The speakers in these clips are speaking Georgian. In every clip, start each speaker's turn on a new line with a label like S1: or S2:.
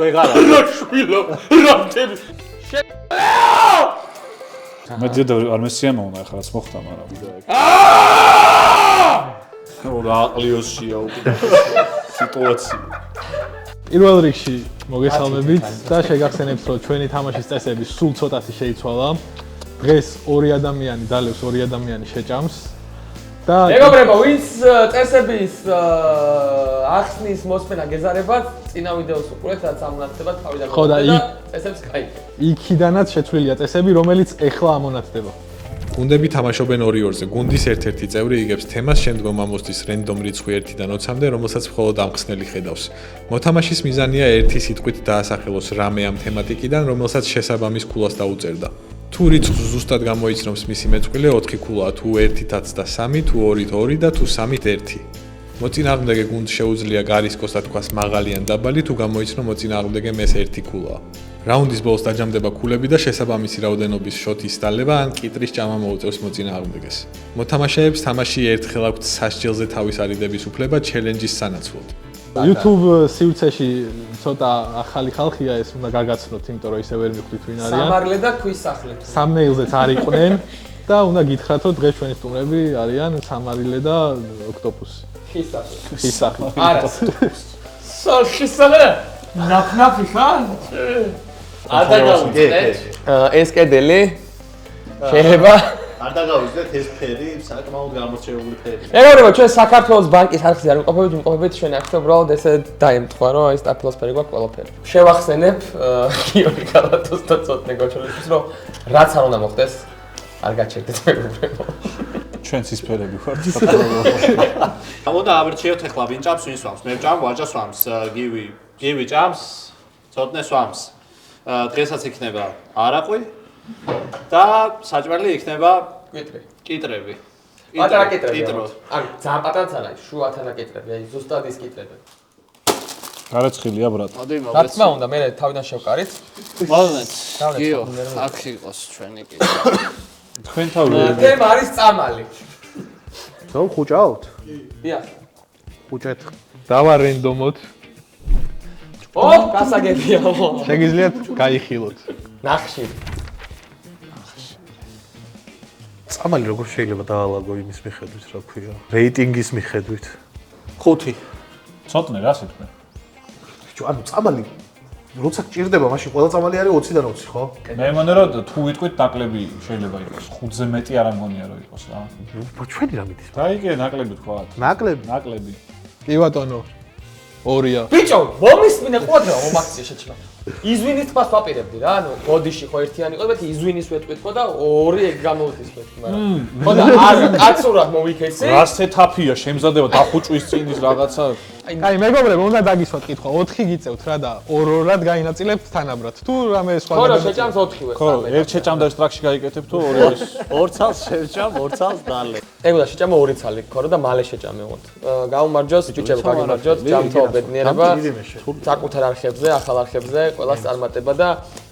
S1: ვეღარა.
S2: რა შვილო, რამდენი
S3: მე დედა არ მესიამოვნა ახლა რაც მოხდა, მაგრამ რა აყლიოსია უკვე სიტუაცია.
S4: პირველ რიგში მოგესალმებით და შეგახსენებთ, რომ ჩვენი თამაშის წესები სულ ცოტათი შეიცვალა. დღეს ორი ადამიანი დალევს ორი ადამიანი შეჭამს და
S2: მეგობრებო, ვინც წესების ახსნის მოსმენა გეზარებათ, წინა ვიდეოს უყურეთ, რაც ამონათდება თავიდან და წესებს გაიგეთ. იქიდანაც
S4: შეცვლილია წესები, რომელიც ეხლა ამონათდება.
S5: გუნდები თამაშობენ 2-2-ზე. გუნდის ერთ-ერთი წევრი იგებს თემას, შემდგომ ამოსდის რენდომ რიცხვი 1-დან 20-მდე, რომელსაც მხოლოდ ამხსნელი ხედავს. მოთამაშის მიზანია ერთი სიტყვით დაასახელოს რამე ამ თემატიკიდან, რომელსაც შესაბამის ქულას დაუწერდა. თუ რიცხვს ზუსტად გამოიცნობს მისი მეწყვილე 4 ქულაა, თუ 1-ით 10 და 3, თუ 2-ით 2 და თუ 3-ით 1. მოწინააღმდეგე გუნდს შეუძლია გარისკოს და თქვას მაღალი ან დაბალი, თუ გამოიცნო მოწინააღმდეგემ ეს 1 ქულაა. რაუნდის ბოლოს დაჯამდება ქულები და შესაბამისი რაოდენობის შოთის დალევა ან კიტრის ჭამა მოუწევს მოწინააღმდეგეს. მოთამაშეებს თამაში ერთხელ აქვთ სასჯელზე თავის არიდების უფლება ჩელენჯის სანაცვლოდ.
S4: YouTube სივრცეში ცოტა ახალი ხალხია, ეს უნდა გაგაცნოთ, იმიტომ რომ ისე ვერ მიხვდით ვინ არიან.
S2: სამარლე და ქვის სახლი.
S4: Thumbnail-ზეც არ იყვნენ და უნდა გითხრათ, რომ დღეს ჩვენი სტუმრები არიან სამარილე და ოქტოპუსი.
S2: ქვის სახლი.
S4: ქვის სახლი.
S2: არა. ხის სახლი. ნაფნაფი ხარ? ადაგავიძეთ. ეს კედელი შეიძლება
S1: არ დაგავიძეთ ეს ფერი, საკმაოდ გამორჩეული ფერი.
S2: მეგობრებო, ჩვენ საქართველოს ბანკის არხზე არ ვიმყოფებით, ჩვენ ახლა უბრალოდ ესე დაემთხვა, რომ აი სტაფილოს ფერი გვაქვს ყველაფერი. შევახსენებ გიორგი გალათოს და ცოტნე გოჩოლისთვის, რომ რაც არ უნდა მოხდეს, არ გაჩერდეთ მეგობრებო.
S3: ჩვენ ცისფერები ვართ.
S1: ამოდა აბრჩიოთ ახლა ვინ ჭამს, ვინ სვამს. მე ვჭამ, ვაჯა სვამს, გივი ჭამს, ცოტნე სვამს. დღესაც იქნება არაყვი და საჭმელი იქნება კიტრები.
S2: პატარა კიტრები. აი, ძალიან პატარაც არა, შუათანა კიტრები, აი ზუსტად ის კიტრები.
S3: გარეცხილია ბრატ.
S2: რა თქმა უნდა, მე თავიდან შევკარით.
S6: მოგეთ. გიო, აქ იყოს ჩვენი კიტრი.
S3: თქვენ თავი.
S2: თემა არის წამალი.
S4: ხო, ხუჭავთ?
S2: დიახ.
S4: ხუჭეთ. დავა რენდომოთ.
S2: ო, გასაგებია.
S4: შეგიძლიათ გაიხილოთ.
S2: ნახში.
S7: წამალი როგორ შეიძლება დაალაგო იმის მიხედვით, რა ქვია? რეიტინგის მიხედვით.
S1: 5.
S3: ცოტნე რა სიტყვი?
S7: ბიჭო, ანუ წამალი როცა გჭირდება, მაშინ ყველა წამალი არის 20-დან 20, ხო?
S3: მე მგონია რომ თუ ვიტყვით ნაკლები შეიძლება იყოს. 5-ზე მეტი არ ამგონია რომ იყოს რა.
S7: ჩვენი რა მიდის?
S3: დაიგე ნაკლები თქვა. ნაკლები.
S4: კი ბატონო. 2-ია.
S2: ბიჭო, მომისმინე ყვადრა ომაქცია შეჭმა. იზვინის თქოს ვაპირებდი რა, ანუ ბოდიში ხო ერთიანი იყო და იზვინის ვეტყვით ხო და 2 ეგ გამოვდის ვეტყვი, მაგრამ ხო და არ კაცურად მოვიქეცი.
S3: რა სეტაპია შემზადება დახუჭვის წინის რაღაცა.
S4: აი, მეგობრებო, უნდა დაგისვათ კითხვა, 4 გიწევთ რა და 2-2-რად გაინაწილებთ თანაბრად. თუ რამე სხვა
S2: ხო, შეჭამს 4-ვე.
S3: ხო, ერთ შეჭამდა სტრაქში გაიკეთებ თუ 2 არის.
S1: 2 წელს შევჭამ, 2 წელს დალე.
S2: ეგ უნდა შეჭამა 2 წალი, ხო და მალე შეჭამეოთ. გაუმარჯოს, ბიჭებო, გაგიმარჯოთ, ჯამთო ბედნიერება. საკუთარ არხებზე, ახალ არხებზე, ყველას წარმატება და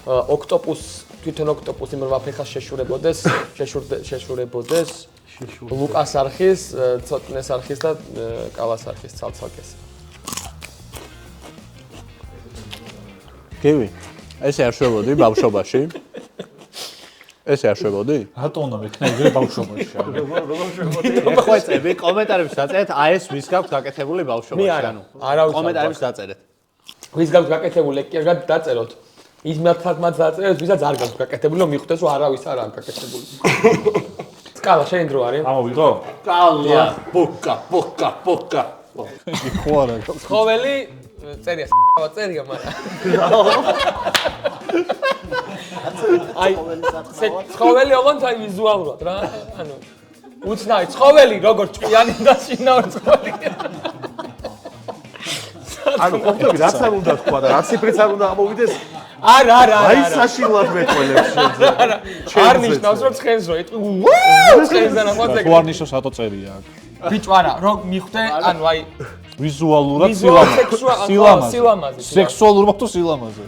S2: ოქტოპუს, თვითონ ოქტოპუსი მრვაფეხას შეშურებოდეს, შეშურებოდეს. ლუკას არხის, ცოტნეს არხის და კალას არხის ცალ-ცალკეს.
S6: გივი, ესე არ შვებოდი ბავშვობაში? ესე არ შვებოდი?
S3: რატო უნდა მექნები ბავშვობაში?
S1: ხო ეწები კომენტარებში დაწერეთ, აი ეს ვის გაქვთ გაკეთებული ბავშვობაში, ანუ კომენტარებში დაწერეთ.
S2: ვის გაქვთ გაკეთებული კი არ დაწეროთ. ის მათაც დაწერეთ, ვისაც არ გაქვთ გაკეთებული, რომ მიხვდეს რომ არავის არ აქვს გაკეთებული. სკალა შენ დრო არის?
S3: ამოვიღო?
S1: კალა, ბოკა.
S3: ხო არა.
S2: ცხოველი წერია წერია მაგრამ. აი, ცხოველი ოღონდ აი ვიზუალურად რა, ანუ უცნაური ცხოველი როგორ ჭკვიანი და შინაური ცხოველი.
S7: ანუ ყოფილი რაც არ უნდა თქვა და რა ციფრიც არ უნდა ამოვიდეს.
S2: არა.
S7: აი საშინლად მეტყველებს შეიძლება.
S2: არ ნიშნავს რომ ცხენს რო იტყვი. ცხენს და ნახვაზე.
S3: თუ არ ნიშნავს რატო წერია აქ?
S2: ბიჭო არა, რომ მიხვდე, ანუ აი
S3: ვიზუალურად
S2: სილამაზე.
S3: სექსუალურობა თუ სილამაზე?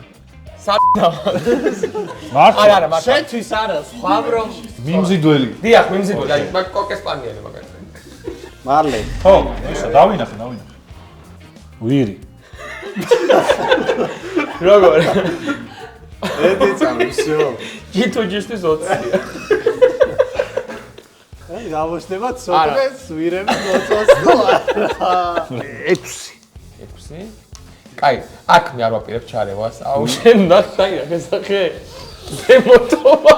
S2: მარტო. არა, მარტო.
S1: შენთვის არა, სხვა რომ
S3: მიმზიდველი.
S2: დიახ, მიმზიდველი, აი მაგ კოკესპანიანი მაგალითად.
S1: მარლე.
S3: ხო, ისა დავინახე. ვირი.
S2: როგორ?
S1: ერთი წამი, всё.
S2: ჯიტუჯისთვის 20-ია.
S7: აი გავოსდება ცოტნეს ვირები მოწოს თუ არა. 6.
S2: 6. კაი, აქ მე არ ვაპირებ ჩარევას. აუ შენ ნახტაი რა გესახე? დემოტოვა.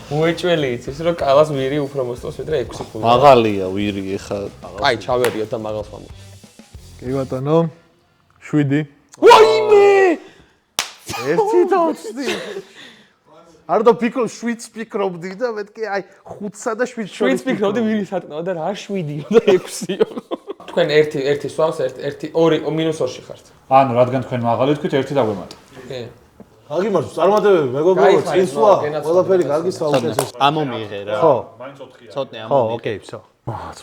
S2: უეჭველი იცის რომ კალას ვირი უფრო მოსწონს ვიდრე 6 ფული.
S7: მაღალია ვირი ეხა.
S2: კაი, ჩავერიოთ და მაღალს ვამო.
S4: კი ბატონო 7.
S2: ვაიმე!
S7: 1 და 20. არ დაფიქრო 7-ს ფიქრობდი და მეთქი აი 5-სა და 7-ს შორის.
S2: 7-ს ფიქრობდი ვირი სატყნაო და რა 7-იო და 6-იო. თქვენ 1 სვავს 1 2 -2-ში ხართ.
S3: ანუ რადგან თქვენ მაღალი თქვით 1 დაგვემატა.
S2: კი.
S7: აგიმარჯოს წარმატებები მეგობრებო წინსვლა ყველაფერი კარგი საუკეთესო.
S6: ამომიღე რა.
S7: ხო.
S6: ცოტნე
S7: ხო,
S6: ამომიღე.
S7: ოკეი, всё. მაღალ.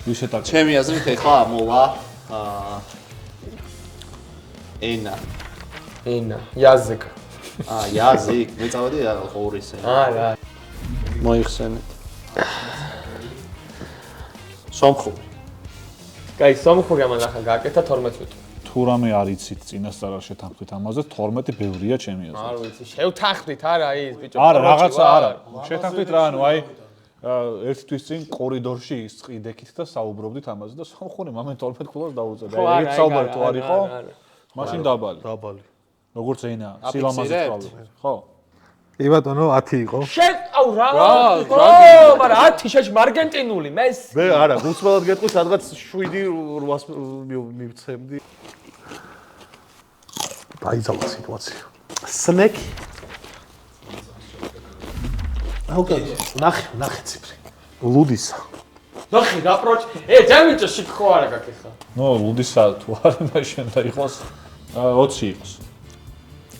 S3: ვისეთაკ.
S1: ჩემი აზრით ეხლა მოვა ენა.
S2: язык.
S1: язык. მე წავედი ხურის ენა.
S2: რა.
S1: მოიხსენეთ. სომხური.
S2: კაი, სომხური ამან ახლა გააკეთა 12 ვიტყვი.
S3: თუ რამე არ იცით წინასწარ შეთანხმდით ამაზე 12 ბევრია ჩემი აზრით.
S2: არ ვიცი, შევთანხმდით არა ის ბიჭო.
S3: არა, რაღაცა არა. შეთანხმდით რა, ანუ აი ერთი თვის წინ კორიდორში ისყიდექით და საუბრობდით ამაზე და სომხური მომენტ 12 ფულას დაუწევდა. ეგ საუბარი თუ არ იყო? მაშინ დაბალი.
S7: დაბალი.
S3: როგორც ენა, სილამაზით პრობლემა. ხო?
S4: კი ბატონო 10 იყო.
S2: შენ აუ რა? მაგრამ 10 შეჭ მარგენტინული მეს.
S7: მე არა, გულწრფელად გეტყვი, სადღაც 7-800 მივცემდი. დაიძალა სიტუაცია. სნეკი. ოკეი, ნახე ციფრი. ლუდისა.
S2: ნახე რა პროჭ. ჯამიჭო შიქო არა გაკეხა.
S3: ნო, ლუდისა თუ არა, მაშინ და იყოს 20 იყოს.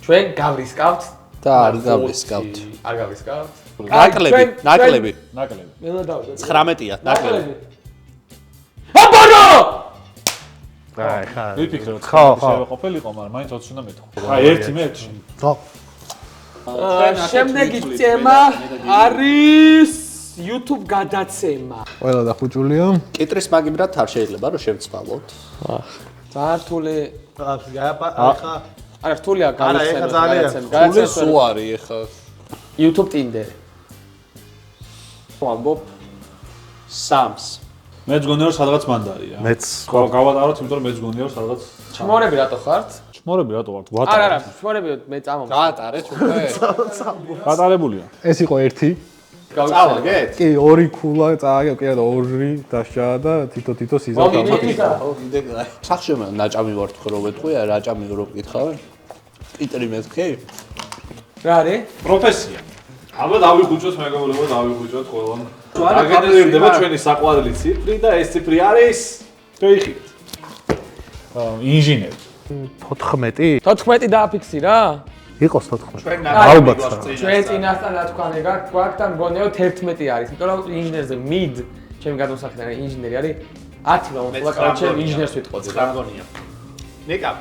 S2: ჩვენ გავრისკავთ
S1: და არ გავრისკავთ.
S2: არ გავრისკავთ.
S1: ნაკლები.
S2: მე უნდა დავდო.
S1: 19-ია, ნაკლები.
S2: აბანო!
S7: აი ხა.
S3: ვიფიქრე,
S7: ხო.
S3: შევეყოფილიყო, მაგრამ მაინც 20 უნდა მეთქვა. აი, ერთი მე ერთი.
S7: ხო.
S2: შემდეგი წემა არის YouTube გადაცემა.
S4: ყველა დახუჭულია.
S1: კიტრის მაგიბრად არ შეიძლება რომ შევცვალოთ.
S2: ძართული
S7: ახლა
S2: არა რთულია
S7: ეხა ძალიან
S1: ფული სუარი ეხა
S2: YouTube Tinder. ვამბობ
S1: სამს.
S3: მეც გონია რომ სადღაც მანდარია.
S7: მეც
S3: გავატაროთ, იმიტომ რომ მეც გონია რომ სადღაც
S2: ჩმორები რატო ხართ?
S3: ჩმორები რატო ვართ?
S2: არა, ჩმორები მე წამოვ.
S1: გაატარეთ უკვე.
S3: გატარებულია.
S4: ეს იყო 1.
S1: წავაგეთ?
S4: კი 2 ქულა წააგე, კი არა 2 დასჯა და თითო სიზა
S2: მომიდით.
S1: სახში მე ნაჭამი ვარ თქვენ რო ვეთქვი, რაჭამი რო გკითხავენ. კიტრი მეთქე?
S2: რა არის?
S3: პროფესია. აბა დავიხუჭოთ მეგობრებო, დავიხუჭოთ ყველამ. აგენერირდება ჩვენი საყვარელი ციფრი და ეს ციფრი არის შეიხიეთ. ინჟინერი.
S7: 14?
S2: 14 დააფიქსირა?
S7: იყოს 14.
S1: ალბათ.
S2: ჩვენ წინასწარ რა თქვანე გვაქვს და მგონია რომ 11 არის. იმიტომ რომ ინჟინერზე mid ჩემი გადმოსახედა ინჟინერი არის 10 რომ ხოლმე კაუჩე ინჟინერს ვიტყოდი რა.
S1: გონია. ნიკა.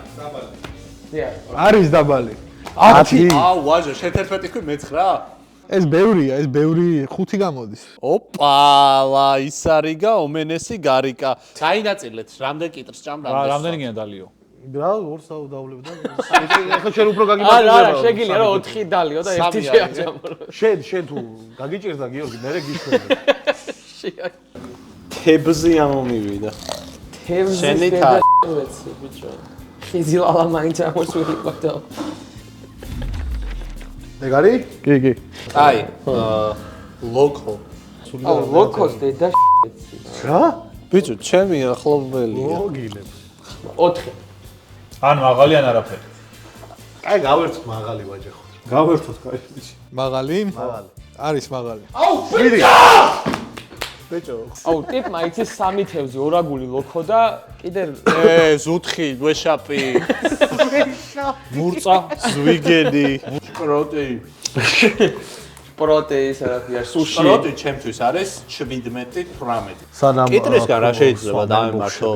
S2: დიახ.
S4: არის დაბალი.
S7: 10.
S1: აუ ვაჟო, შენ 11 თქვი მე 9.
S4: ეს ბევრია, ეს ბევრი 5 გამოდის.
S1: ოპალა, ის არის გა ომენესი გარიკა. გაინაწილეთ, რამდენ კიტრს ჭამ
S3: რა, რამდენი გინდა დალიო?
S7: რა 2 დავლებდა. ახლა შენ უფრო გაგიმართება.
S2: არა, შეგიძლია რომ 4 დალიო და 1 შეაჭამო.
S7: შენ თუ გაგიჭირდა გიორგი, მე გიშვენდა.
S1: თებზი ამომივიდა.
S2: თევზი
S1: შენი
S2: დედაცი ბიჭო. ხიზილალა მაინც ამოსული ყავდა.
S7: ეგარი?
S4: კი.
S1: აი, ლოკო.
S2: აუ ლოკოს დედა
S7: რა?
S1: ბიჭო, ჩემი ახლობელია.
S7: მოგილებ.
S2: 4.
S3: ან მაღალი ან არაფერი.
S7: აი გავერთოთ მაღალი ვაჯე ხო.
S3: გავერთოთ კაი.
S4: მაღალი?
S7: მაღალი.
S4: არის მაღალი.
S2: აუ
S7: ბიჭო.
S2: აუ ტიპმა იცის 3 თევზი, ორაგული ლოკო და კიდე
S1: ზუთხი, ვეშაპი.
S3: მურწა,
S1: ზვიგენი, შპროტი.
S2: პროტეის არაფერია, სუში.
S1: შპროტი ჩემთვის არის 17-18.
S7: სანამ
S1: კიტრისგან რა შეიძლება დავემართო?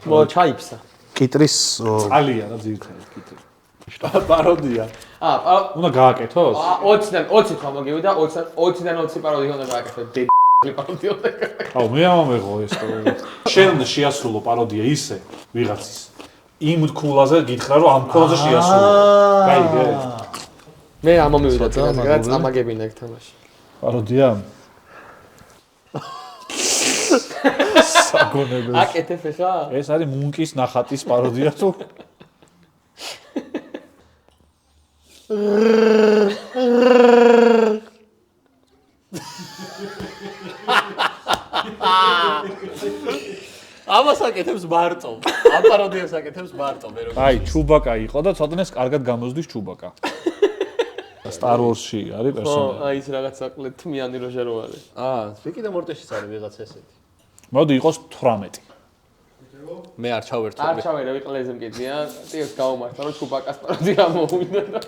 S2: მო ჩაიფსა.
S7: კიტრის
S3: ალია რა ძირითადად კიტრი.
S1: პაროდია.
S3: უნდა გააკეთოს?
S2: 20-დან 20 თვა მოგივიდა, 20-დან 20 პაროდია უნდა გააკეთო. პაროდია.
S3: აუ მე ამომეღო ეს რომ შენ უნდა შეასრულო პაროდია ისე ვიღაცის იმ ქულაზე გითხრა რომ ამ ქულაზე შეასრულო. გაიგე?
S2: მე ამომივიდა წინასწარ წამაგებინა ეგ თამაში.
S3: პაროდია? საგონებელს.
S2: აკეთებ ხა?
S3: ეს არის მუნკის ნახატის პაროდია თუ?
S6: ამას აკეთებს მარტო. ამ პაროდიას აკეთებს მარტო მე როგორ.
S3: აი, ჩუბაკა იყო და ცოტნეს კარგად გამოზდის ჩუბაკა. Star Wars-ში არის პერსონაჟი.
S2: აი ის რაღაც საკლე თმიანი როჟერო არის.
S6: ვიკი და მორტეშიც არის ვიღაც ესეთი.
S3: მოდი იყოს 18.
S6: მე არ ჩავერთვები.
S2: არ ჩავერე ყლეზე მკიდია. ტიოს გავუმართა რომ ჩუბაკას პაროდია მოვიდა და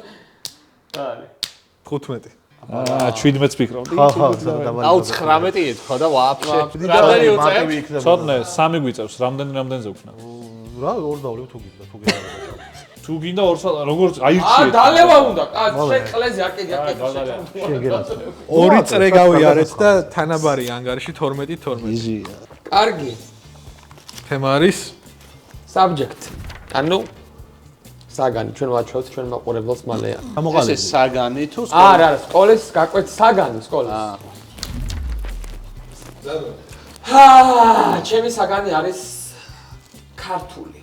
S2: არის
S4: 15.
S3: 17-ს ფიქრობდი.
S6: აუ 19 ეთქვა და ვაფშე. რამდენი უწევს?
S3: ცოტნე 3 გვიწევს, რამდენზე ვქნა?
S7: რა 2 დავლევ თუ გინდა, თუ გინდა.
S3: თუ გინდა 2 როგორც აირჩიეთ.
S2: დალევა უნდა. შენ ყლეზე აკეთე.
S7: შეგერაც.
S4: 2 წრე გავიარეთ და თანაბარი ანგარიში 12.
S7: იზია.
S2: კარგი.
S4: თემა არის
S2: subject. ანუ საგანი ჩვენ ვაჩვენოთ ჩვენ მაყურებელს მალეა.
S6: ეს საგანი თუ
S2: არა, სკოლის გაკვეთ საგანი სკოლის. ჩემი საგანი არის ქართული.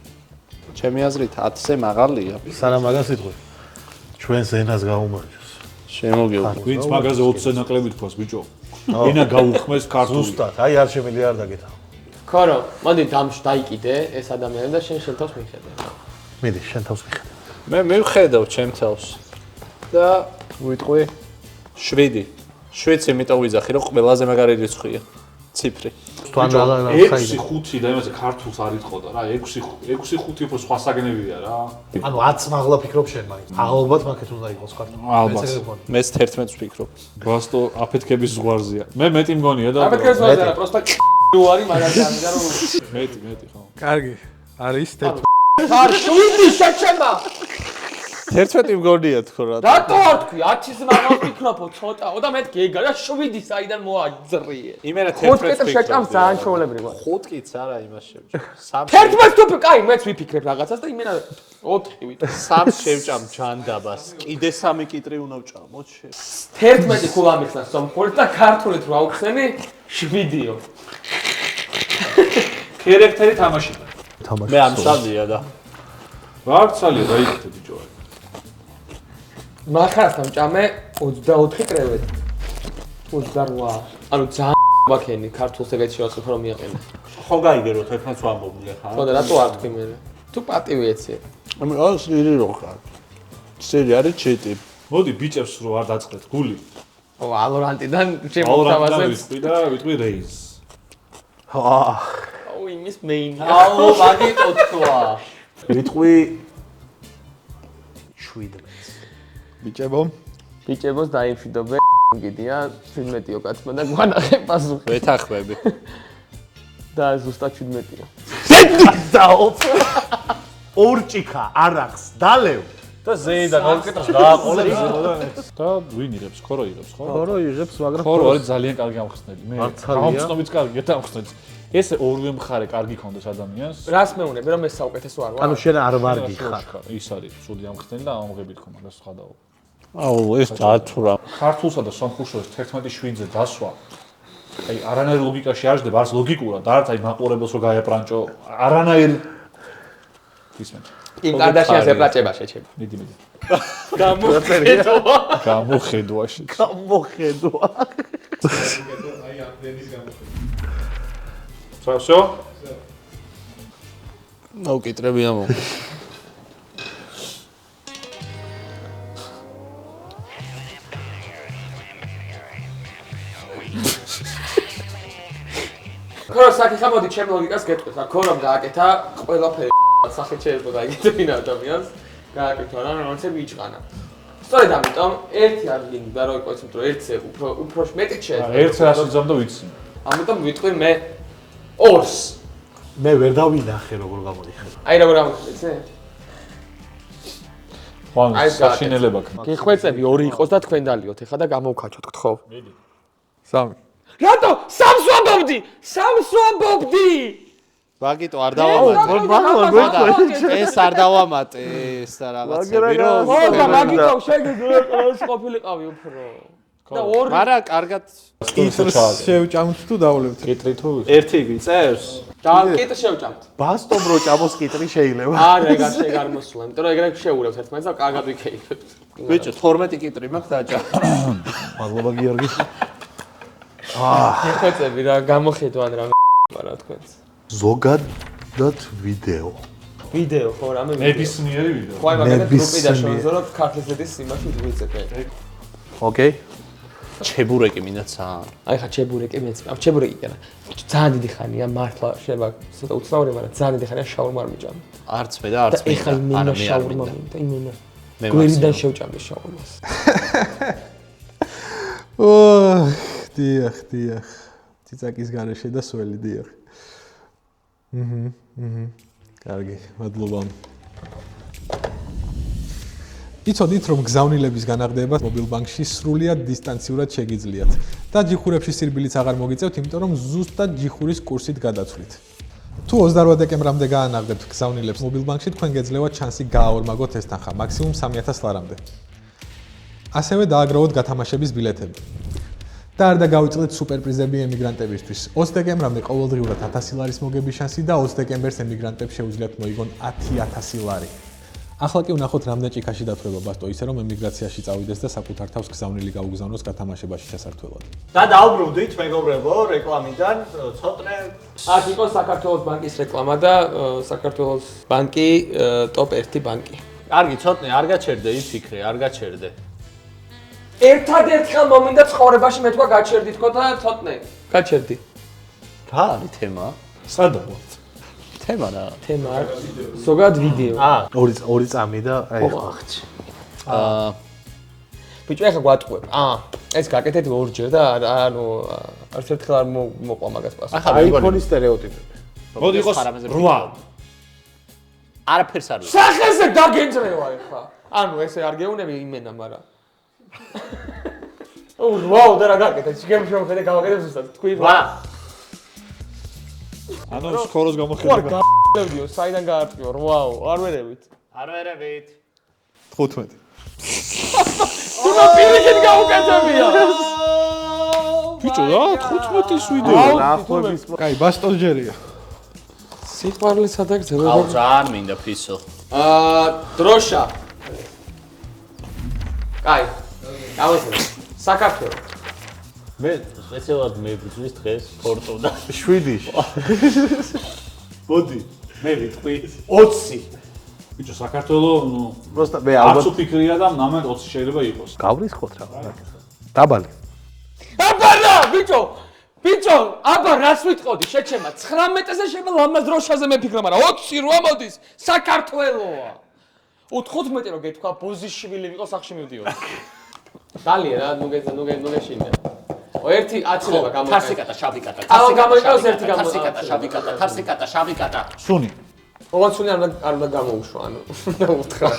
S6: ჩემი აზრით 10-ზე მაღალია.
S7: სანამ მაგას იტყვი. ჩვენს ენას გაუმარჯოს.
S6: შემოგიყვი.
S3: ვინც მაგაზე 20-ზე ნაკლები თქოს ბიჭო. ენა გაუხმეს ქართული.
S7: ზუსტად, აი არ შემიძლია არ დაგეთა.
S2: ქორო, მოდი დამში დაიკიდე ეს ადამიანი და შენ შენ თავს მიხედე.
S7: მიდი, შენ თავს მიხედე.
S6: მე მივხედავ ჩემ თავს. და ვიტყვი 7. 7-ს იმიტომ ვიძახი რომ ყველაზე მაგარი რიცხვია. ციფრი.
S7: თვანა
S3: 6-5 და იმაზე ქართულს არ იტყოდა რა 6-5 უფრო სხვა საგნებია რა.
S7: ანუ 10 მაღლა ფიქრობ შენ მაინც. ალბათ მაგეთ უნდა იყოს ქართული.
S3: ალბათ.
S6: მეც 11-ს ვფიქრობ.
S3: ბასტო აფეთქების ზღვარზია. მე მეტი მგონია და
S2: აფეთქების ზღვარზია, პროსტა არის მაგარი ამიდა რომ
S3: მეტი ხო.
S4: კარგი. არის 11.
S2: არ შვიდი შეჩემა.
S6: 11 მგონია თქო რა.
S2: რატო არ თქვი 10-ს მაგალ ვიქნაფო ცოტაო და მეთქი ეგ არა 7 საიდან მოაძრიე.
S6: იმენა
S2: 11 შეჭამს ძალიან ჩვეულებრივია.
S6: 5-კიც არა იმას შევჭამ.
S2: 11 თუ კაი მეც ვიფიქრებ რაღაცას და იმენა 4 ვიტყვი.
S6: 3 შევჭამ ჯანდაბას. კიდე 3 კიტრი უნდა ვჭამოთ.
S2: 11 ქულა მიხსნა სომხურით და ქართულით რა უხსენი 7-იო.
S3: ქერექტერი თამაშია.
S6: მე ამშალია და
S3: რა არცალია დაიკეთე ბიჭო.
S2: მახართან ჭამე 24 კრევეტი. 28. ანუ ძალიან ბაქენი ქართულს ეგეთ შევაწყვეტ რომ მიაყენე.
S3: ხო გაიგე რომ თერთმეტს ვამბობდი ახლა.
S2: ხო და რატო არ თქვი მე? თუ პატივი ეცე.
S6: მე რა სირი რო ხარ. სირი არის ჩიტი.
S3: მოდი ბიჭებს რო არ დაწყეთ გული.
S2: ო ვალორანტიდან შემოთავაზებს.
S3: ვიტყვი რეიზ.
S2: აუ იმის მეინი.
S6: აუ მაგიტო თქვა.
S3: ვიტყვი
S7: 17.
S2: ბიჭებოს დაიფიდობე გიდია 17-იო კაცმა და გვანახე პასუხი.
S6: ვეთახვები.
S2: და ზუსტად 17-იო.
S7: ორჭიქა არახს დალევ
S3: და ზეიდან ორკეტრს დააყოლე და ვინ იღებს? ხორო იღებს, ხო?
S7: ხორო იღებს, მაგრამ
S3: ხორო არის ძალიან კარგი ამხსნელი. მე გამწნობიც კარგია და ამხსნელი. ესე ორივე მხარე კარგი კონდეს ადამიანს.
S2: რას მეუნები რომ ეს საუკეთესო არ ვარ?
S7: ანუ შენ არ ვარგი ხარ.
S3: ის არის სული ამხსნელი და ამღები თქო მაგას ხედავ.
S6: აუ ეს დათვრა.
S3: ქართულსა და სომხურს 11-7-ზე დასვა. აი არანაირ ლოგიკაში არ ჯდება, არც ლოგიკურად, არც აი მაყურებელს რო გაეპრანჭო, არანაირ ისმენ.
S2: იმ კარდაშიანს ეპრაჭება შეჩება.
S3: მიდი.
S2: გამოხედვა.
S3: გამოხედვაში.
S7: მოხედვა.
S3: აი ამდენის გამოხედვა. всё?
S6: მოვკიტრები ამო.
S2: ქორო საკითხა მოდი ჩემ ლოგიკას გეტყვით. ქორომ გააკეთა ყველაფერი სახით შეიძლება გაიგეთებინა ადამიანს. გააკეთა რა რამოცები იჭყანა. სწორედ ამიტომ ერთი ადგილი და რო იყოს იმიტომ რომ ერთზე უფრო მეტი შეიძლება.
S3: ერთს რას იზამ და ვიცი.
S2: ამიტომ ვიტყვი მე 2-ს.
S7: მე ვერ დავინახე როგორ გამოდიხარ.
S2: აი როგორ ამოხდე?
S3: ხან საშინელება ქნა.
S2: გიხვეწები 2 იყოს და თქვენ დალიოთ ეხლა და გამოვქაჩოთ გთხოვ.
S4: მიდი. 3.
S2: რატო? 3-ს ვამბობდი! 3-ს ვამბობდი!
S1: ვაგიტო არ დავამატე. ეს არ დავამატე, ეს და რაღაცები რომ.
S2: ხო და მაგიტო შეგიძლიათ ყოფილიყავი უფრო. და ორი.
S1: მაგრამ კარგად
S5: კიტრს შევჭამთ თუ დავლევთ?
S3: კიტრი თუ
S1: ერთი გვიწევს.
S2: და კიტრი შევჭამთ.
S7: ბასტომ რო ჭამოს კიტრი შეიძლება.
S2: არა, ეგ არ მოსულა, იმიტომ რომ ეგრე შეურევთ ერთმანეთს და კარგად ვიქეიფებთ.
S1: ბიჭო 12 კიტრი მაქვს დაჭა.
S7: მადლობა გიორგი.
S2: ეხოცები რა გამოხედვან რა რა თქვენს.
S7: ზოგადად ვიდეო.
S2: ვიდეო ხო რამე ვიდეო.
S3: ნებისმიერი ვიდეო.
S2: ხო აი მაგალითად გრუპი დაშოვებთ ქართლეთის სიმართლე ვიძებე.
S7: ოკეი.
S1: ჩებურეკი მინდა ძალიან.
S2: აი ხა ჩებურეკი მეც. ამ ჩებურეკი კი არა. ძალიან დიდი ხანია მართლა შეიძლება ცოტა უცნაური, მაგრამ ძალიან დიდი ხანია შაურმა არ მიჭამ.
S1: არც მე და არც მე.
S2: ეხა იმენა შაურმა მინდა, იმენა. გვერდიდან შევჭამდი შაურმას.
S5: დიახ. ციცაკის გარეშე და სველი დიახ. კარგი, მადლობა. იცოდით რომ გზავნილების განაღდება მობილბანკში სრულიად დისტანციურად შეგიძლიათ და ჯიხურებში სირბილიც აღარ მოგიწევთ, იმიტომ რომ ზუსტად ჯიხურის კურსით გადაცვლით. თუ 28 დეკემბრამდე გაანაღდებთ გზავნილებს მობილბანკში, თქვენ გეძლევა ჩანსი გააორმაგოთ ეს თანხა, მაქსიმუმ 3000 ლარამდე. ასევე დააგროვოთ გათამაშების ბილეთები. და არ დაგავიწყდეთ სუპერპრიზები ემიგრანტებისთვის. 20 დეკემბრამდე ყოველდღიურად 1000 ლარის მოგების შანსი და 20 დეკემბერს ემიგრანტებს შეუძლიათ მოიგონ 10000 ლარი. ახლა კი ვნახოთ რამდენი ჭიქაში დათვრება ბასტო, ისე რომ ემიგრაციაში წავიდეს და საკუთარ თავს გზავნილი გაუგზავნოს გათამაშებაში ჩასართველად.
S1: და დაუბრუნდით მეგობრებო რეკლამიდან ცოტნე
S2: აქ იყო საქართველოს ბანკის რეკლამა და საქართველოს ბანკი ტოპ 1 ბანკი.
S1: კარგი ცოტნე არ გაჩერდე იფიქრე, არ გაჩერდე.
S2: ერთადერთხელ მომინდა ცხოვრებაში მე თქვა გაჩერდი თქო და ცოტნე. გაჩერდი.
S1: რა არის თემა?
S3: სადაა?
S1: თემა რა?
S2: თემა ზოგად ვიდეო.
S7: ორი წამი და აი
S1: ოხჩი.
S2: ბიჭო ახლა გვატყუებ. ეს გაკეთეთ ორჯერ და ანუ არც ერთხელ არ მოყვა მაგას პასუხი.
S1: ახლა
S7: აიფონის სტერეოტიპები.
S3: მოდი იყოს 8.
S1: არაფერს არ ვიცი.
S2: სახეზე დაგენძრევა ახლა. ანუ ესე არ გეუნები იმენა, მაგრამ ვაუ და რა გაკეთეთ? შეგემ შევხედე გავაკეთებ ზუსტად. თქვი რა.
S3: ანუ სკოლას გამოხედება.
S2: გავდიო, საიდან გაარწიო? ვაუ, არ ვერევით.
S1: არ ვერევით.
S3: 15.
S2: თუნა პირიქით გავუკეთებია.
S3: ბიჭო რა 15-ის ვიდეო.
S7: ნახვების
S3: კაი, ბასტონჯერია.
S2: სიყვარულისა და გზება.
S1: აუ ძალიან მინდა ფისო.
S2: დროშა. კაი. გავასწრებ. საქართველო.
S1: მე სპეციალურად მებრძვის დღეს ფორტუნა.
S7: 7-ში.
S3: მოდი.
S1: მე ვიტყვი 20.
S3: ბიჭო საქართველოს ნუ
S7: просто მე
S3: არც
S7: ალბათ
S3: უფიქრია და ნამდვილად 20 შეიძლება იყოს.
S7: გავრისხოთ რა. დაბალი.
S2: აბარა, ბიჭო, აბა რას ვიტყოდი შეჩემა 19-ზე შემა ლამაზ დროშაზე მეფიქრა, მაგრამ 20 რა მოდის? საქართველოა. 15 რო გეთქვა ბოზიშვილი ვიყო სახში მივდიოდი. დალია რა, ნუ გეშინდა. ერთი აცილება გამო.
S1: თარსიკატა, შავიკატა.
S2: გამოიყავს ერთი გამო.
S1: თარსიკატა, შავიკატა.
S3: სუნი.
S2: ოღონდ არ უნდა გამოუშვა, ანუ და უთხრა.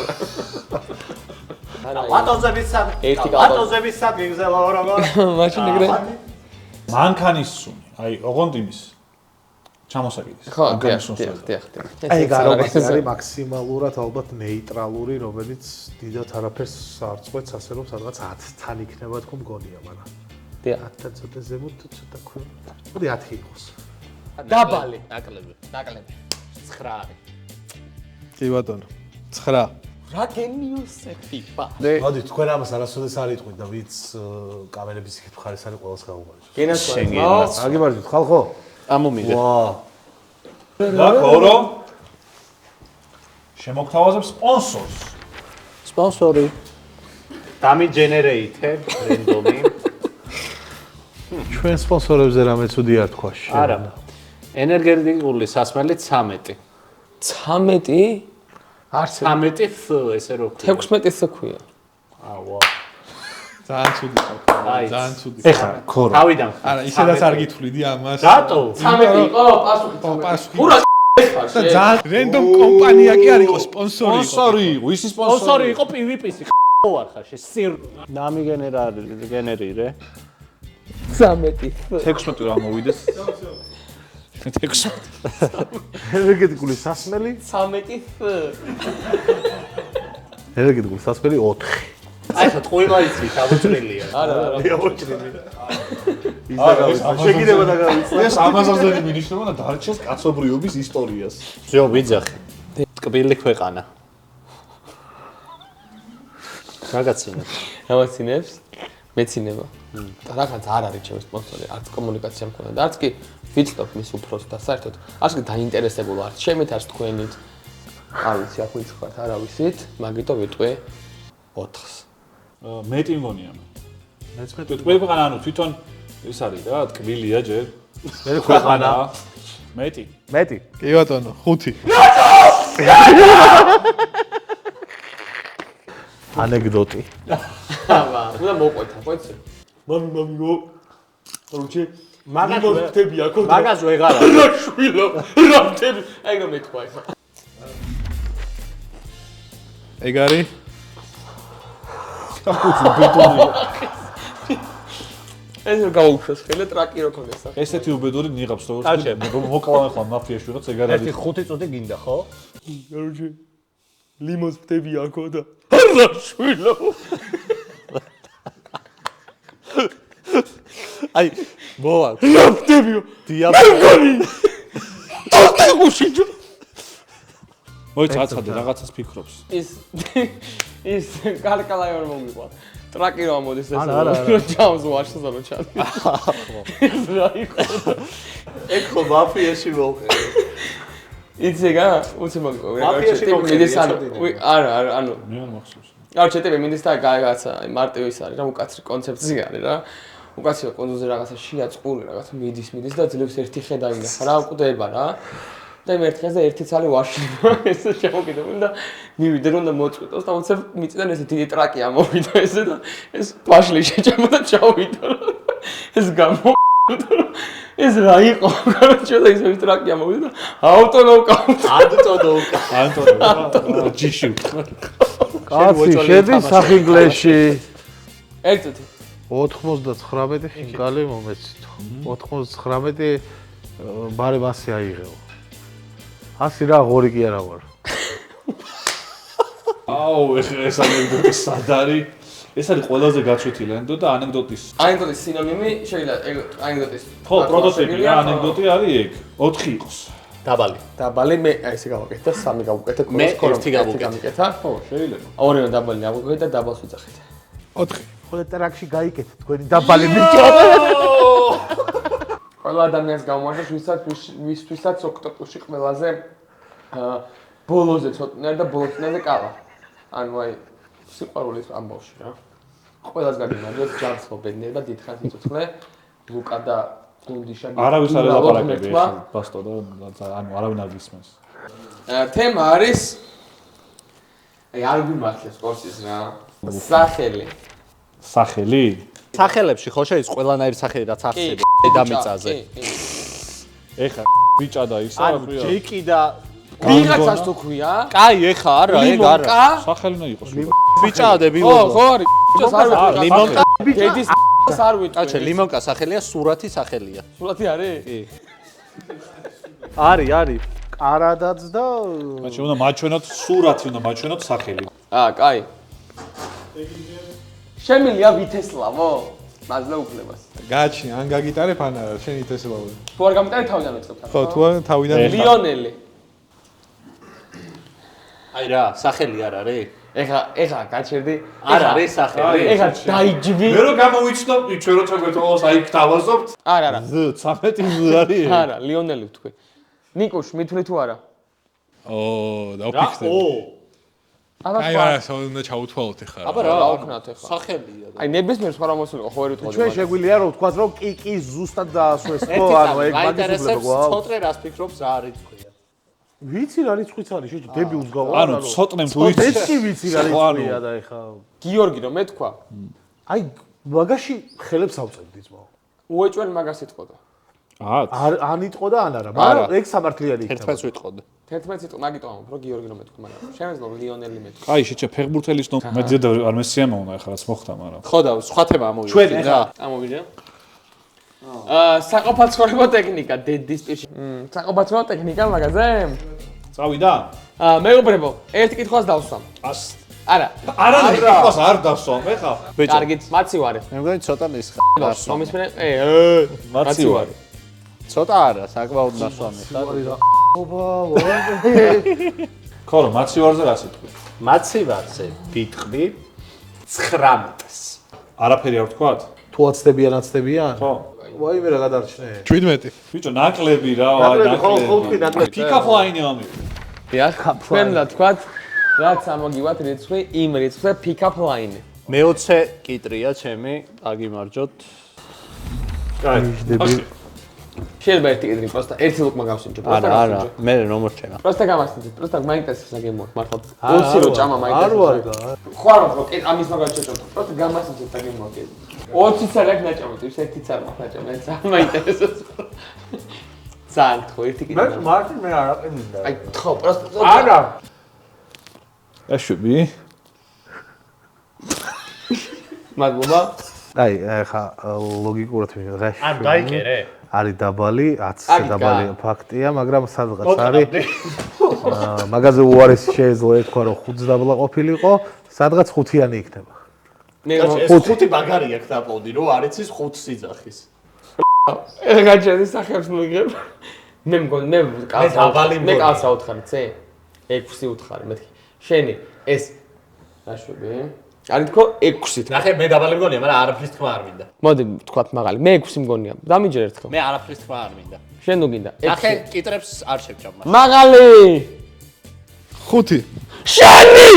S1: ლატოზების სად გიგზავნო როგორ?
S2: მაშინ ეგრე.
S3: მანქანის სუნი, აი ოღონდ იმის ჩამოსაგიდის.
S2: ხო,
S3: მანქანის სუნს.
S2: დიახ.
S7: აი გარემოს არის მაქსიმალურად ალბათ ნეიტრალური, რომელიც დიდად არაფერს არ წყვეტს, ასე რომ სადღაც 10-თან იქნება თქო მგონია, მაგრამ
S2: დიახ.
S7: 10-თან ცოტა ზემოთ ცოტა ქვემოთ. მოდი 10 იყოს.
S2: დაბალი.
S1: ნაკლები. 9 არის.
S5: კი ბატონო. 9.
S2: რა გენიოსი ფიფა.
S7: მოდი თქვენ ამას არასოდეს არ იტყვით და ვიც კამერების იქით მხარეს არის ყველას გაუგარეთ.
S2: გენასვლა.
S7: აგიმარჯვით ხალხო?
S1: ამომიგე.
S7: ვა.
S3: და ქორო შემოგთავაზებს სპონსორს.
S1: სპონსორი. დამი ჯენერეიტე ბრენდომი.
S7: ჩვენ სპონსორებზე რამე ცუდი არ თქვა.
S1: არა. ენერგეტიკული სასმელი 13.
S2: 13?
S1: არ 13 ფ ესე რო ქვია.
S2: 16-ს ქვია.
S1: აუა.
S5: ძალიან ცუდი ხარ.
S1: აი,
S5: ძალიან ცუდი.
S7: ეხა ქორო.
S1: თავიდან.
S5: არა, ისედაც არ გითვლიდი ამას.
S1: რატო?
S2: 13 იყო, პასუხი 13.
S5: პასუხი.
S2: უրա ეს
S5: და ძალიან რენდომ კომპანია კი არ იყო, სპონსორი იყო.
S3: სპონსორი იყო, ისი
S1: სპონსორი იყო PvP-ს. ვარ ხარ შე სირ. ნამი გენერირე.
S2: 13.
S3: 16 რა მოვიდეს. 16.
S7: ენერგეტიკული სასმელი
S2: 13
S7: ენერგეტიკული სასმელი 4.
S1: აი ხო ტყუი მაიცი თავწრილია.
S2: არა
S7: შეგიდება და გავიცნო.
S3: ეს ამაზრზენი მინიშნება და დარჩეს კაცობრიობის ისტორიას.
S1: ძიო ვიძახი. ტკბილი ქვეყანა. გაგაცინებ.
S2: გამაცინებს მეცინება და რაღაცა არ არის ჩემს სპონსორი არც კომუნიკაცია მქონდა და არც კი ვიცნობ მის უფროს და საერთოდ არც კი დაინტერესებული ვარ ჩემით არც თქვენით არ ვიცი აქ ვიც ხართ არა ვიცით მაგიტო ვიტყვი 4-ს
S3: მეტი მგონია მეც მეტი ქვეყანა ანუ თვითონ ეს არის რა ტკბილია ჯერ
S7: მე ქვეყანა
S3: მეტი
S4: კი ბატონო 5
S7: ანეკდოტი
S2: აბა უნდა მოყვეთა ყოიცი მამიგო როჩი მაგაზები აქ
S1: მაგაზ ვეღარა.
S2: რა შვილო რა მთები აი რომ მეთქვა ეხა
S4: ეგ არის
S2: ეს გაუშვეს ხელე ტრაკი რო ქონდეს ახლა
S3: ესეთი უბედური ნიღავს როგორც მოკლავენ ხოლმე მაფიაში ვიღაც ეგ არის
S7: 5 წუთი გინდა ხო?
S2: როჩი ლიმოს მთები აქო და რა შვილო
S1: აი მოვა.
S2: რა მთებიო
S1: დიაბეტი.
S2: აკუში
S3: მოიცაცხადე რაღაცას ფიქრობს
S2: ის კარკალაი არ მომიყვა ტრაკი რომ მოდის ეს რო ჯამს ვაშს რო ჩადი რა იყო
S1: ეგ ხო მაფიაში მოვყე.
S2: იციგა უცე მოგიყვა
S1: მაფიაში მოვყე.
S2: არა ანუ
S3: მე არ მახსოვს
S2: არ ჩეტები მინდის და გაიგაცა მარტივი ის არის რა უკაცრი კონცეფცია არის რა უკაცრია კონძულზე რაღაცა შია წყური რაღაცა მიდის და ძლებს ერთი ხე დაინახა რა კვდება რა და იმ ერთ ხეზე ერთი ცალი ვაში ესე ჩამოკიდებული და მივიდე რომ და მოწყვიტოს და უცებ მიწიდან ესე დიდი ტრაკი ამოვიდა ესე და ეს ფაშლი შეჭამა და ჩავიდა ეს გამო ეს რა იყო კაროჩე და ისე ტრაკი ამოვიდა და ავტონოვკა
S3: ანტონო ჯიში
S7: კაცი შედი სახინგლეში
S2: ერთოთი
S7: 99 ხინკალი მომეცითო 99 ბარე მასი აიღეო 100 რა ღორი კი არა ვარ
S3: აუ ეს ანეკდოტი სად არის ეს არის ყველაზე გაცვეთილი ანეკდოტის
S2: სინონიმი შეიძლება ანეკდოტის
S3: ხო პროტოტიპი რა ανეკდოტი არის ეგ 4 იყოს
S2: დაბალი მე აი ესე გავაკეთე და 3 გავუკეთე
S1: მე ერთი
S2: გავუკეთა
S3: ხო შეიძლება
S2: ორივე დაბალი გავუკეთე და დაბალს ვიძახეთ
S4: 4
S7: ხოლე ტრაქში გაიკეთე თქვენი დაბალი ბიჭო
S2: ყველა ადამიანს გამომართავს ვისთვისაც ოქტოპუსში ყველაზე ბოლოზე ცოტნე და ბოლოსნეზე კავა ანუ აი სიყვარულის ამბავში რა ყველას გამიმარჯვებს ჯარს მობედნება დიდხანს იწუხლე ლუკა და გუნდიშა
S3: არავის არ ელაპარაკები ეს ბასტო და ანუ არავინ არ გისმენს
S2: თემა არის აი არ გვიმართლებს კორსის რა სახელი
S1: სახელებში ხო შეიძლება ყველანაირი სახელი რაც ახსენე დედამიწაზე.
S3: ეხა ბიჭა და ისა
S1: ანუ ჯეკი და
S2: ვიღაცას თუ ქვია
S1: კაი ეხა არა ეგ არა.
S3: სახელი უნდა იყოს
S1: ბიჭა და ბილო.
S2: ხო არის ბიჭას არ ვიტყვი
S1: ლიმონკა
S2: დედის არ ვიტყვი
S1: აჩა ლიმონკა სახელია სურათი სახელია.
S2: სულათი არის
S1: კი. არის.
S7: კარადაც და
S3: აჩა უნდა მაჩვენოთ სურათი უნდა მაჩვენოთ სახელი
S2: კაი შემილია ვითესლავო მაზლა უფლებას
S4: გააჩნია ან გაგიტარებ ან არა შენი თესლავო
S2: თუ არ გამიტარე თავიდან ვიწყებ
S4: ხო თუ არ თავიდან
S2: ლიონელი
S1: აი რა სახელი არ არის?
S2: ეხა გაჩერდი
S1: არ არის სახელი.
S2: ეხა დაიჯვი
S3: მე რო გამოვიცნობ ჩვენ როცა გვეთხოვოს აი გთავაზობთ
S2: არა
S3: 13 არის
S2: არა ლიონელი ვთქვი ნიკოშ მithული თუ არა
S5: ო დაუფიქსე აი არა უნდა ჩაუთვალოთ ახლა
S2: აბა რა აუქნათ ახლა
S1: სახელია და
S2: აი ნებისმიერ სხვა რა მოსულიყო ხო ვერ ვიტყოდი
S7: ჩვენ შეგვიძლია რომ ვთქვათ რომ კი ზუსტად დაასვეს ხო ანუ ეგ მაგის უბრალოდ გვაქვს
S1: ცოტნე რას ფიქრობს რა რიცხვია
S7: ვიცი რა რიცხვიც არის შეჭი დები უძგავა
S3: ანუ ცოტნე თუ იცი
S7: ეს კი ვიცი რა რიცხვია და ეხა
S2: გიორგი რომ მეთქვა
S7: აი მაგაში ხელებს ავწევდი ძმაო
S2: უეჭვენ მაგას იტყოდა
S7: ან იტყოდა ან არა მაგრამ ეგ სამართლიანი იქნება
S1: 11 ვიტყოდი
S2: 11 იტყო მაგიტო ამ რო გიორგი რომ მეთქვა მაგრამ შემეძლო ლიონელი მეთქვა
S3: აი შეჭა ფეხბურთელის ნო მე ძედა არ მესიამოვნა ახლა რაც მოხდა მაგრამ
S1: ხო და სხვა თემა ამოვიდა
S2: ჩვენ ახლა ამოვიდა საყოფაცხოვრებო ტექნიკა დედის პირში. საყოფაცხოვრებო ტექნიკა მაგაზე?
S3: წავიდა?
S2: მეგობრებო, ერთი კითხვას დავსვამ. არა.
S3: არა, კითხვას არ დავსვამ, ეხა.
S2: კარგით, მაცივარი.
S1: მე მგონი ცოტა ისხა.
S2: მომისმენე?
S3: მაცივარი.
S1: ცოტა არა, საკმაოდ ნასვამი.
S3: ქორო, მაცივარზე რა სიტყვი?
S1: მაცივარზე ვიტყვი 19-ს.
S3: არაფერი არ ვთქვათ?
S7: თუ აცდებიან?
S3: ხო.
S7: ვაიმე რა გადარჩნე.
S4: 17.
S3: ბიჭო, ნაკლები რა,
S7: ნაკლები, ხო, ხუთი ნაკლები.
S3: Pick-up line-ი ამი.
S2: დიახ, თქვენ რა თქვათ? რაც ამოგივათ რიცხვი, იმ რიცხვზე pick-up line.
S1: მე-20 კიტრია ჩემი, აგიმარჯოთ.
S3: კაი.
S2: შეიძლება ერთი კიტრი, პროსტა ერთი ლუკმა გავსინჯო.
S1: არა, მე რომ მოჩენა.
S2: პროსტა გამასინჯეთ, პროსტა მაინტერესებს რა გემოთ, მართლა. უსი რო ჭამა მაინტერესებს.
S7: არ ვარ და.
S2: ხო არა, რო ამის მაგალ შეჭოთ. პროსტა გამასინჯეთ რა გემოთ. 20 წელი აქ ნაჭამოთ, ის ერთი წელი ნაჭამე, ძალიან მაინტერესებს. ძალიან ხო, ერთი კიტრი.
S7: მე მარტინ მე არ აყენინდა.
S2: აი, ხო, პროსტა.
S7: არა.
S3: ეშვები.
S2: მადლობა.
S7: აი, ხა ლოგიკურად ვიღე.
S1: ან დაიკერე.
S7: არის დაბალი, 10 დაბალი ფაქტია, მაგრამ სადღაც არის. მაგაზე უარესი შეიძლება ეთქვა, რომ 5 დაბლა ყოფილიყო, სადღაც 5-იანი იქნება.
S2: მე
S1: ეს 5 მაგარი აქვს დაპოვდი, რომ არ იცის 5 სიძახის.
S2: გაჩენის სახებს მიგებ. მე მგონი მე კალსა უთხარი, ცე? 6 უთხარი, მეთქი. შენი ეს რაშვები? არის თქო 6-ით.
S1: ნახე მე დაბალი მგონია, მაგრამ არაფრის თქმა არ მინდა.
S2: მოდი ვთქვათ მაღალი. მე 6 მგონია. დამიჯერ ერთხელ.
S1: მე არაფრის თქმა არ მინდა.
S2: შენ ნუ გინდა?
S1: ნახე კიტრებს არ შევჭამ მას.
S2: მაღალი!
S4: 5.
S2: შენი!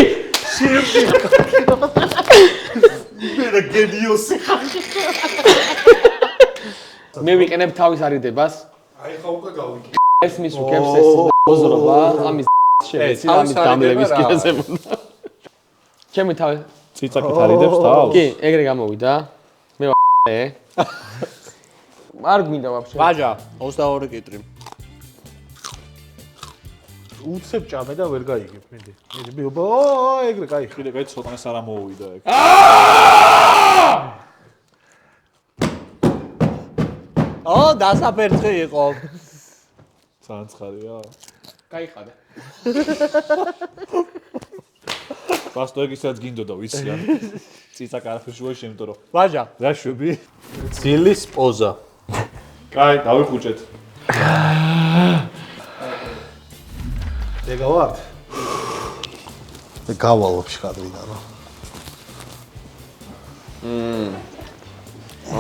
S1: მე გედიოსი.
S2: მე ვიყენებ თავის არიდებას.
S7: აი ხა უკვე გავიკი.
S2: ეს მის უკებს ეს ოზრობა, ამის შევეცი, ამის დამლების კიდეზე მოდა. ჩემი თავი
S3: ციცაკით არიდებს თავს?
S2: კი, ეგრე გამოვიდა. მე არ გვინდა ვაფშე.
S1: ვაჟა, 22 კიტრი.
S7: უცებ ჭამე და ვერ გაიგებ, მინდი. მინდი, ეგრე კაი.
S3: კიდე კაი ცოტანეს არ ამოუვიდა ეგ.
S1: დასაფერთხე იყო.
S3: საანცხარია.
S2: გაიხადა.
S3: ბასტო ეგისაც გინდოდა ვიცი რა. ციცაკ არაფერში ვერ შემტორო.
S1: ვაჟა,
S3: რა შვები?
S1: ძილის პოზა.
S3: კაი, დავიხუჭეთ.
S7: ეგა ვარ? მე გავალობში კადრიდან რა.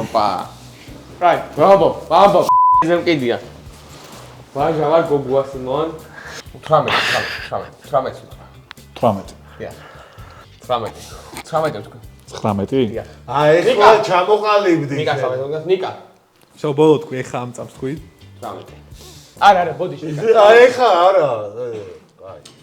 S2: ოპა. რაი, ბაბო, ზემ კიდია. ვაჟა ვარ გოგუა სიმონ. 18.
S3: 18.
S2: დიახ. 18 თქვი.
S3: 19?
S7: აი ეხლა ჩამოყალიბდი.
S2: ნიკა 18 ნიკა.
S4: შო ბოლო თქვი, ეხა ამ წამს თქვი.
S2: 18. არა, ბოდი შეიძლება.
S7: აი ეხლა არა.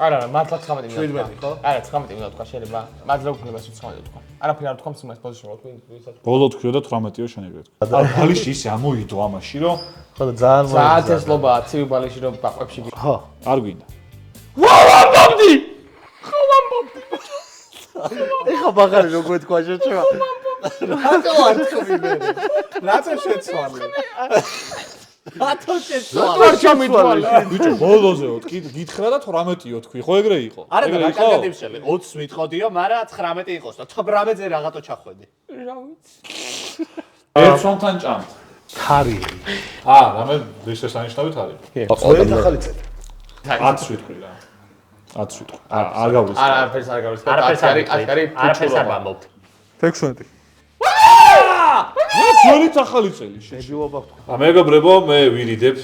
S2: არა, მართლა 19 მინდა.
S7: 17 ხო?
S2: არა, 19 მინდა თქვა შეიძლება. მადლობა გქნება 19 თქვა. არაფერი არ თქვა სიმას პოზიციში რა თქვი, ვისაც.
S3: ბოლო თქვიო და 18-იო შენ ეგრე თქვა. ბალიში ისე ამოიდო ამაში რომ
S7: ხო და ძალიან
S2: ძალიან ცესლობა ცივი ბალიში რომ ბაყვებში.
S7: ხო.
S3: არ გვინდა.
S2: ვამბობდი!
S7: ეხლა ბაღარი როგორ თქვა შეჭმა? რატო არ თქვი მე? რატო შეცვალე? რატო შეცვალე?
S2: არ ჩამითვალე.
S3: ბიჭო, ბოლოზეო, გითხრა და 18-იო თქვი, ხო ეგრე იყო?
S1: არა და რაკაკად იმშელე, 20 მიტყოდიო, მაგრამ 19 იყოს და 18-ზე რაღაცა ჩახვედი.
S2: რა ვიცი.
S3: ერთ სონთან ჭამთ.
S7: თარი.
S3: რამე რისესანიშნავით არის?
S7: ყველეთ ახალი წელი.
S3: 10 ვიტყვი რა. 10 ვიტყვი. არ გავლის.
S2: არაფერს არ გავლის. არაფერს არ
S1: ვამბობ.
S4: 16.
S3: ძველი ახალი წელი შე.
S7: მეჯილობა ვთქვა.
S3: მეგობრებო, მე ვირიდებ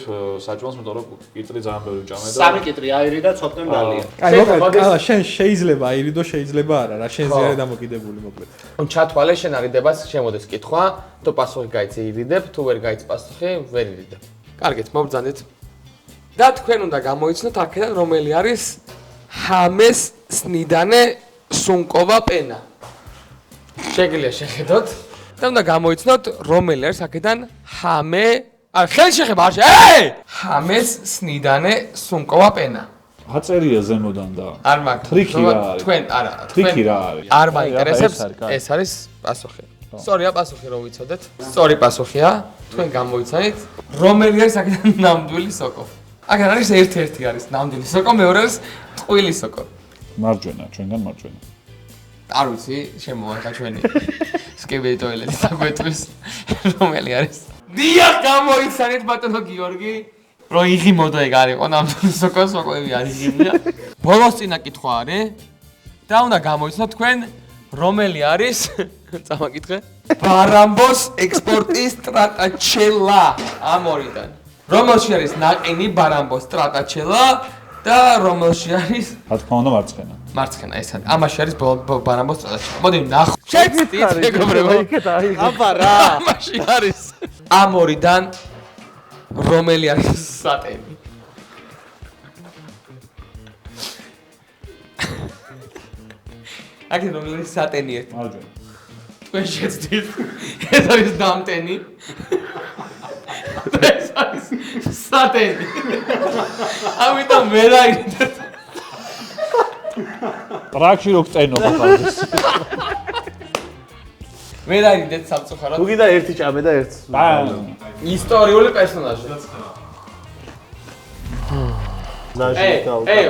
S3: საჭმელს, იმიტომ რომ კიტრი ძალიან ბევრი ჭამე და
S1: 3 კიტრი აირი და ცოტნე მალია.
S4: აი, მოკლედ, შენ შეიძლება აირიდო, შეიძლება არა, რა შენზე არის დამოკიდებული მოკლედ.
S2: ჩათვალე შენ არიდებას შემოდეს კითხვა, თუ პასუხი გაიცი ირიდებ, თუ ვერ გაიცი პასუხი ვერ ირიდებ. კარგით, მობრძანეთ. და თქვენ უნდა გამოიცნოთ აქედან რომელი არის ჰამეს სნიდანე სუნკოვა პენა. შეგიძლია შეხედოთ და უნდა გამოიცნოთ რომელი არის აქედან ხელი შეხება არ ჰამეს სნიდანე სუნკოვა პენა.
S3: აწერია ზემოდან და
S2: არ მაქვს.
S3: ტრიკი რა არის?
S2: თქვენ არა,
S3: ტრიკი რა არის?
S2: არ მაინტერესებს, ეს არის პასუხი. სწორია პასუხი რომ ვიცოდეთ. სწორი პასუხია. თქვენ გამოიცანით. რომელი არის აქედან ნამდვილი სოკო? აქ არის ერთ-ერთი არის ნამდვილი სოკო, მეორე არის ტყუილი სოკო.
S3: მარჯვენა, ჩვენგან მარჯვენა.
S2: არ ვიცი, შემოვარდა ჩვენი სკებეი ტოილეტი დაგვეტყვის რომელი არის. დიახ, გამოიცანით ბატონო გიორგი. რო იღიმოდა ეგ არისო ნამდვილი სოკო, სოკოები არ იღიმია. ბოლოს წინა კითხვა არის და უნდა გამოიცნოთ თქვენ რომელი არის წამაკითხე? ბარამბოს ექსპორტის სტრატაჩელა ამ ორიდან. რომელში არის ნაყინი ბარამბოს სტრატაჩელა და რომელში არის
S3: რა თქმა უნდა მარცხენა.
S2: მარცხენა ეს არის. ამაში არის ბარამბოს სტრატაჩელა. მოდი ნახო. შეცდით მეგობრებო. აბა რა. ამაში არის. ამ ორიდან რომელი არის სატენი? აქ რომელი სატენი ერთ?
S3: მარჯვენა.
S2: თქვენ შეცდით. ეს არის დამტენი. ეს არის სატენი. ამიტომ ვერ აიგეთ.
S3: ტრაქში რო გწენო ხალხს.
S2: ვერ აიგეთ სამწუხაროდ.
S7: თუ კიდე ერთი ჭამე და ერთს.
S2: ისტორიული პერსონაჟი.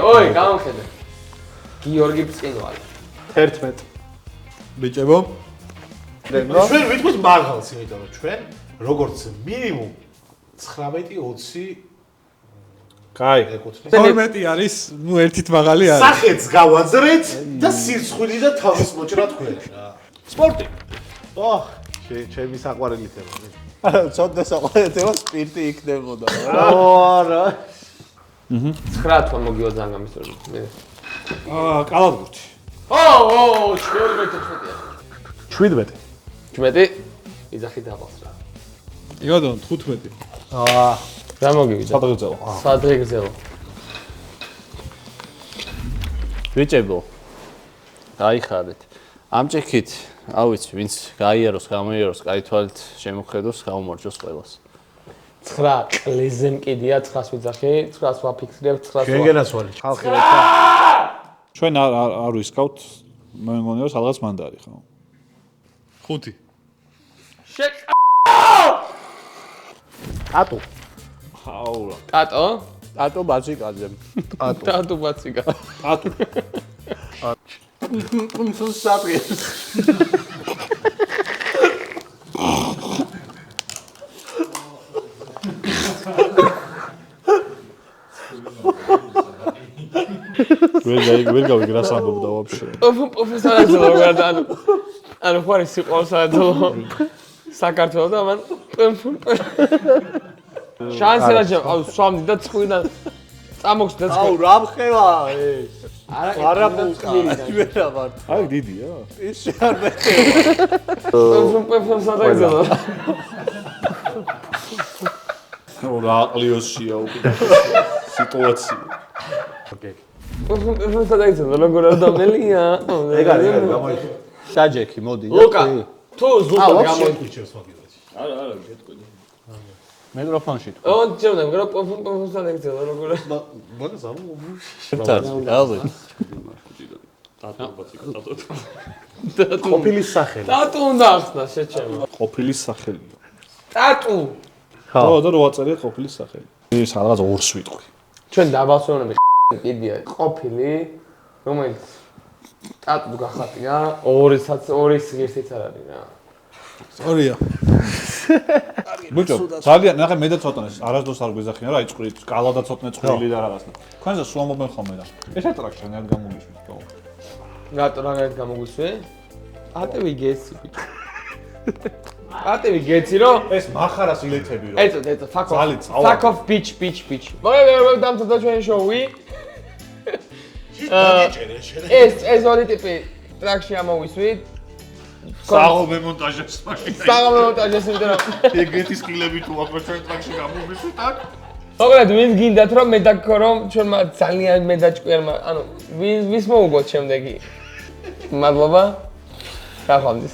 S2: ოი, გამომხედე. გიორგი ბწყინვალი.
S7: 11.
S5: ბიჭებო,
S7: ჩვენ ვიტყვით მაღალს, იმიტომ რომ ჩვენ როგორც მინიმუმ 19-20
S3: კაი.
S7: ეკუთვნის.
S5: 12 არის, ნუ ერთით მაღალი არის.
S7: სახეც გავაძრეთ და სირცხვილი და თავის მოჭრა თქვენ. სპორტი. ოჰ, ჩემი საყვარელი თემა.
S6: ცოტა საყვარელი თემა სპირტი იქნებოდა.
S7: არა.
S2: 9 თვა მოგივა ძალიან გამისტორი.
S3: კალათბურთი.
S2: ო, ჩვენი
S7: 17.
S2: 17 იძახი დაბალს რა.
S5: იგოდონ 15.
S2: რა მოგივიდა?
S3: სადღეღძელო.
S2: სადღეღძელო.
S6: ბიჭებო, გაიხარეთ. ამ ჭიქით, ავიცი, ვინც გაიაროს, გამოიაროს, კაი თვალით შემოხედოს, გამომარჯოს ყველას.
S2: 9 ყლეზე მკიდია 9-ს ვიძახი, 9-ს ვაფიქსირებ, 9-ს
S7: შენგენას ვალი. ხალხი როცა
S3: ჩვენ არ ვისკავთ, მე მგონი რომ სადღაც მანდარი ხო?
S5: 5.
S7: ატო.
S3: აულა.
S2: ტატო?
S6: ტატო ბაჭიკაძე.
S2: ტატო ბაციკა.
S3: ატო.
S6: სულ საფრთხეს.
S3: ვერ გავიგე რა სამბობდა ვაფშე.
S2: პროფესორად როგორ ანუ ხარი სიყვარულსად საქართველოს და მან შანსი რა ჯერ აუ სვამდი და წხვიდან წამოხსდა და
S6: აუ რა მხევა არა პულკა ვერა ვარ
S3: აი დიდია
S6: ის არ მეთე
S2: პროფესორად ეგზალა
S3: რა აყლიოსია უკვე სიტუაცია
S2: პროფესორად ეგზალა როგორ ადამიანია
S7: ეგ არის გამოიჩი.
S6: შაჯექი მოდი
S2: ლუკა თუ ზუსტად
S7: გამოიჩევს მაგილაში.
S3: არა შეტყვი
S6: მიკროფონში
S2: ო ჯერდა მგრო პროფესორად ეგზალა როგორ
S7: მოდი ზამო.
S6: ალე
S7: ყოფილი სახელი.
S2: ტატუ უნდა ახსნა შეჩემა
S3: ყოფილი სახელია
S2: ტატუ
S3: ხო და რო აწერია ყოფილი სახელი ის რაღაც ორს ვიტყვი
S2: ჩვენ დაბალსვენები კიდია ყოფილი რომელიც ტატუ გახატია ორი ღირსიც არ არის რა
S5: სწორია.
S3: ბიჭო ძალიან ნახე მე და ცოტანეს არასდროს არ გვიზახიან რა იწყვით კალა და ცოტნე წვრილი და რაღაცა თქვენზე სულ მომენ ხოლმე და ეს არ ტრაქში არ გამოგიშვით ხო
S2: რატო რაღაც გამოგვისვე ატევი გეცი ბიჭო ატევი გეცი რო
S3: ეს מחარას ილეთები რო
S2: ეცო fuck off bitch მოგე დამთავრდა ჩვენი შოუი ეს ორი ტიპი ტრაქში ამოვისვით
S3: საღობე მონტაჟებს
S2: იმიტომ რომ
S3: ეგეთის ყილები თუ აქ ჩვენ ტრაქში გამოვისვით აქ
S2: მოკლედ ვინ გინდათ რომ მე დაგქო რომ ჩვენმა ძალიან მე დაჭკვიერმა ანუ ვის მოუგოთ შემდეგი მადლობა გახვამდის